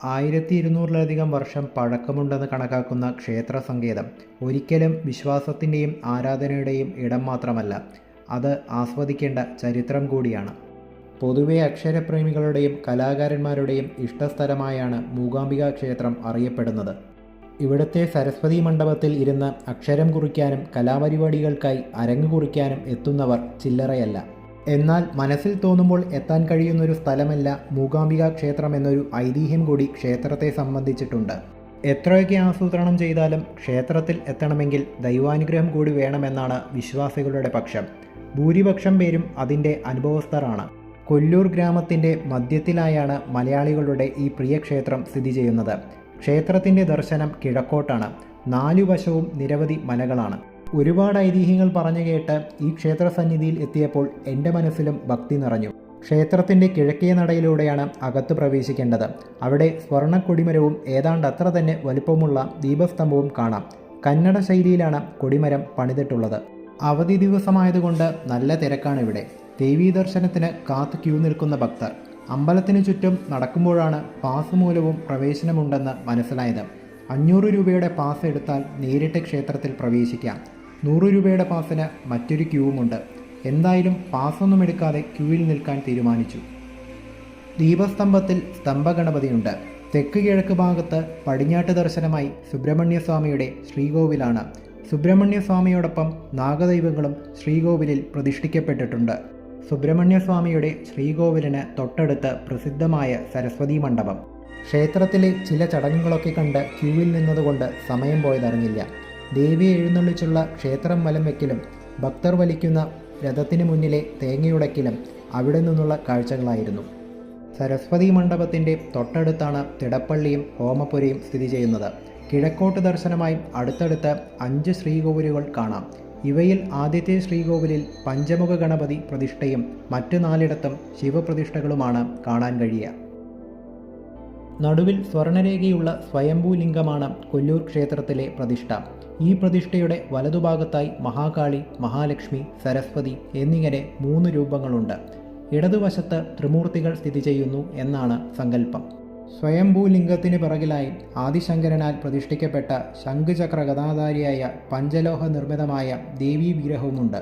1200-ലധികം വർഷം പഴക്കമുണ്ടെന്ന് കണക്കാക്കുന്ന ക്ഷേത്ര സങ്കേതം ഒരിക്കലും വിശ്വാസത്തിൻ്റെയും ആരാധനയുടെയും ഇടം മാത്രമല്ല, അത് ആസ്വദിക്കേണ്ട ചരിത്രം കൂടിയാണ്. പൊതുവെ അക്ഷരപ്രേമികളുടെയും കലാകാരന്മാരുടെയും ഇഷ്ടസ്ഥലമായാണ് മൂകാംബിക ക്ഷേത്രം അറിയപ്പെടുന്നത്. ഇവിടുത്തെ സരസ്വതി മണ്ഡപത്തിൽ ഇരുന്ന് അക്ഷരം കുറിക്കാനും കലാപരിപാടികൾക്കായി അരങ്ങ് കുറിക്കാനും എത്തുന്നവർ ചില്ലറയല്ല. എന്നാൽ മനസ്സിൽ തോന്നുമ്പോൾ എത്താൻ കഴിയുന്നൊരു സ്ഥലമല്ല മൂകാംബിക ക്ഷേത്രം എന്നൊരു ഐതിഹ്യം കൂടി ക്ഷേത്രത്തെ സംബന്ധിച്ചിട്ടുണ്ട്. എത്രയൊക്കെ ആസൂത്രണം ചെയ്താലും ക്ഷേത്രത്തിൽ എത്തണമെങ്കിൽ ദൈവാനുഗ്രഹം കൂടി വേണമെന്നാണ് വിശ്വാസികളുടെ പക്ഷം. ഭൂരിപക്ഷം പേരും അതിൻ്റെ അനുഭവസ്ഥരാണ്. കൊല്ലൂർ ഗ്രാമത്തിൻ്റെ മധ്യത്തിലായാണ് മലയാളികളുടെ ഈ പ്രിയ ക്ഷേത്രം സ്ഥിതി ചെയ്യുന്നത്. ക്ഷേത്രത്തിൻ്റെ ദർശനം കിഴക്കോട്ടാണ്. 4 വശവും നിരവധി മലകളാണ്. ഒരുപാട് ഐതിഹ്യങ്ങൾ പറഞ്ഞു കേട്ട് ഈ ക്ഷേത്ര സന്നിധിയിൽ എത്തിയപ്പോൾ എൻ്റെ മനസ്സിലും ഭക്തി നിറഞ്ഞു. ക്ഷേത്രത്തിൻ്റെ കിഴക്കേ നടയിലൂടെയാണ് അകത്ത് പ്രവേശിക്കേണ്ടത്. അവിടെ സ്വർണ്ണ കൊടിമരവും ഏതാണ്ട് അത്ര തന്നെ വലുപ്പമുള്ള ദീപസ്തംഭവും കാണാം. കന്നഡ ശൈലിയിലാണ് കൊടിമരം പണിതിട്ടുള്ളത്. അവധി ദിവസമായതുകൊണ്ട് നല്ല തിരക്കാണ് ഇവിടെ. ദേവീ ദർശനത്തിന് കാത്തു ക്യൂ നിൽക്കുന്ന ഭക്തർ. അമ്പലത്തിന് ചുറ്റും നടക്കുമ്പോഴാണ് പാസ് മൂലവും പ്രവേശനമുണ്ടെന്ന് മനസ്സിലായത്. 500 രൂപയുടെ പാസ് എടുത്താൽ നേരിട്ട് ക്ഷേത്രത്തിൽ പ്രവേശിക്കാം. 100 രൂപയുടെ പാസിന് മറ്റൊരു ക്യൂവുമുണ്ട്. എന്തായാലും പാസൊന്നും എടുക്കാതെ ക്യൂവിൽ നിൽക്കാൻ തീരുമാനിച്ചു. ദീപസ്തംഭത്തിൽ സ്തംഭഗണപതിയുണ്ട്. തെക്ക് കിഴക്ക് ഭാഗത്ത് പടിഞ്ഞാട്ട് ദർശനമായി സുബ്രഹ്മണ്യസ്വാമിയുടെ ശ്രീകോവിലാണ്. സുബ്രഹ്മണ്യസ്വാമിയോടൊപ്പം നാഗദൈവങ്ങളും ശ്രീകോവിലിൽ പ്രതിഷ്ഠിക്കപ്പെട്ടിട്ടുണ്ട്. സുബ്രഹ്മണ്യസ്വാമിയുടെ ശ്രീകോവിലിന് തൊട്ടടുത്ത് പ്രസിദ്ധമായ സരസ്വതി മണ്ഡപം. ക്ഷേത്രത്തിലെ ചില ചടങ്ങുകളൊക്കെ കണ്ട് ക്യൂവിൽ നിന്നതുകൊണ്ട് സമയം പോയതറിഞ്ഞില്ല. ദേവിയെ എഴുന്നള്ളിച്ചുള്ള ക്ഷേത്രം വലം വയ്ക്കലും ഭക്തർ വലിക്കുന്ന രഥത്തിന് മുന്നിലെ തേങ്ങയുടയ്ക്കലും അവിടെ നിന്നുള്ള കാഴ്ചകളായിരുന്നു. സരസ്വതി മണ്ഡപത്തിൻ്റെ തൊട്ടടുത്താണ് തിടപ്പള്ളിയും ഹോമപുരയും സ്ഥിതി ചെയ്യുന്നത്. കിഴക്കോട്ട് ദർശനമായി അടുത്തടുത്ത് 5 ശ്രീകോവിലുകൾ കാണാം. ഇവയിൽ ആദ്യത്തെ ശ്രീകോവിലിൽ പഞ്ചമുഖ ഗണപതി പ്രതിഷ്ഠയും മറ്റു 4 ശിവപ്രതിഷ്ഠകളുമാണ് കാണാൻ കഴിയുക. നടുവിൽ സ്വർണരേഖയുള്ള സ്വയംഭൂലിംഗമാണ് കൊല്ലൂർ ക്ഷേത്രത്തിലെ പ്രതിഷ്ഠ. ഈ പ്രതിഷ്ഠയുടെ വലതുഭാഗത്തായി മഹാകാളി, മഹാലക്ഷ്മി, സരസ്വതി എന്നിങ്ങനെ 3 രൂപങ്ങളുണ്ട്. ഇടതുവശത്ത് ത്രിമൂർത്തികൾ സ്ഥിതി ചെയ്യുന്നു എന്നാണ് സങ്കല്പം. സ്വയംഭൂലിംഗത്തിന് പിറകിലായി ആദിശങ്കരനാൽ പ്രതിഷ്ഠിക്കപ്പെട്ട ശംഖുചക്ര ഗദാധാരിയായ പഞ്ചലോഹ നിർമ്മിതമായ ദേവീ വിഗ്രഹവുമുണ്ട്.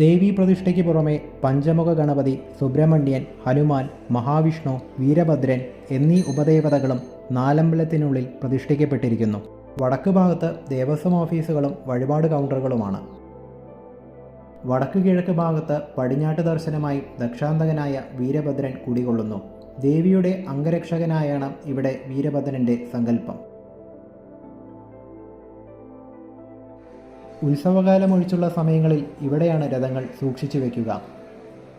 ദേവീ പ്രതിഷ്ഠയ്ക്ക് പുറമെ പഞ്ചമുഖ ഗണപതി, സുബ്രഹ്മണ്യൻ, ഹനുമാൻ, മഹാവിഷ്ണു, വീരഭദ്രൻ എന്നീ ഉപദേവതകളും നാലമ്പലത്തിനുള്ളിൽ പ്രതിഷ്ഠിക്കപ്പെട്ടിരിക്കുന്നു. വടക്ക് ഭാഗത്ത് ദേവസ്വം ഓഫീസുകളും വഴിപാട് കൗണ്ടറുകളുമാണ്. വടക്ക് കിഴക്ക് ഭാഗത്ത് പടിഞ്ഞാട്ട് ദർശനമായി ദക്ഷാന്തകനായ വീരഭദ്രൻ കുടികൊള്ളുന്നു. ദേവിയുടെ അംഗരക്ഷകനായാണ് ഇവിടെ വീരഭദ്രൻ്റെ സങ്കല്പം. ഉത്സവകാലം ഒഴിച്ചുള്ള സമയങ്ങളിൽ ഇവിടെയാണ് രഥങ്ങൾ സൂക്ഷിച്ചു വയ്ക്കുക.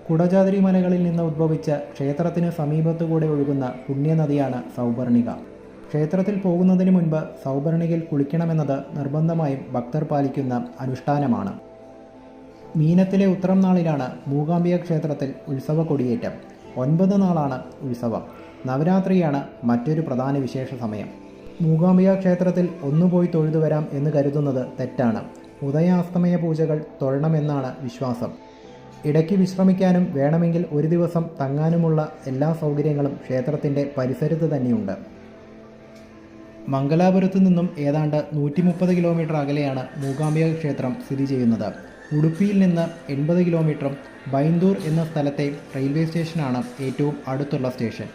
കുടജാദ്രി മലകളിൽ നിന്ന് ഉദ്ഭവിച്ച ക്ഷേത്രത്തിന് സമീപത്തുകൂടെ ഒഴുകുന്ന പുണ്യനദിയാണ് സൗപർണിക. ക്ഷേത്രത്തിൽ പോകുന്നതിന് മുൻപ് സൗപർണികയിൽ കുളിക്കണമെന്നത് നിർബന്ധമായും ഭക്തർ പാലിക്കുന്ന അനുഷ്ഠാനമാണ്. മീനത്തിലെ ഉത്രം നാളിലാണ് മൂകാംബിക ക്ഷേത്രത്തിൽ ഉത്സവ കൊടിയേറ്റം. 9 നാളാണ് ഉത്സവം. നവരാത്രിയാണ് മറ്റൊരു പ്രധാന വിശേഷ സമയം. മൂകാംബിക ക്ഷേത്രത്തിൽ ഒന്നുപോയി തൊഴുതു വരാം എന്ന് കരുതുന്നത് തെറ്റാണ്. ഉദയാസ്തമയ പൂജകൾ തൊഴണമെന്നാണ് വിശ്വാസം. ഇടയ്ക്ക് വിശ്രമിക്കാനും വേണമെങ്കിൽ ഒരു ദിവസം തങ്ങാനുമുള്ള എല്ലാ സൗകര്യങ്ങളും ക്ഷേത്രത്തിൻ്റെ പരിസരത്ത് തന്നെയുണ്ട്. മംഗലാപുരത്തു നിന്നും ഏതാണ്ട് 130 കിലോമീറ്റർ അകലെയാണ് മൂകാംബിക ക്ഷേത്രം സ്ഥിതി ചെയ്യുന്നത്. ഉടുപ്പിയിൽ നിന്ന് 80 കിലോമീറ്ററും ബൈന്ദൂർ എന്ന സ്ഥലത്തെ റെയിൽവേ സ്റ്റേഷനാണ് ഏറ്റവും അടുത്തുള്ള സ്റ്റേഷൻ.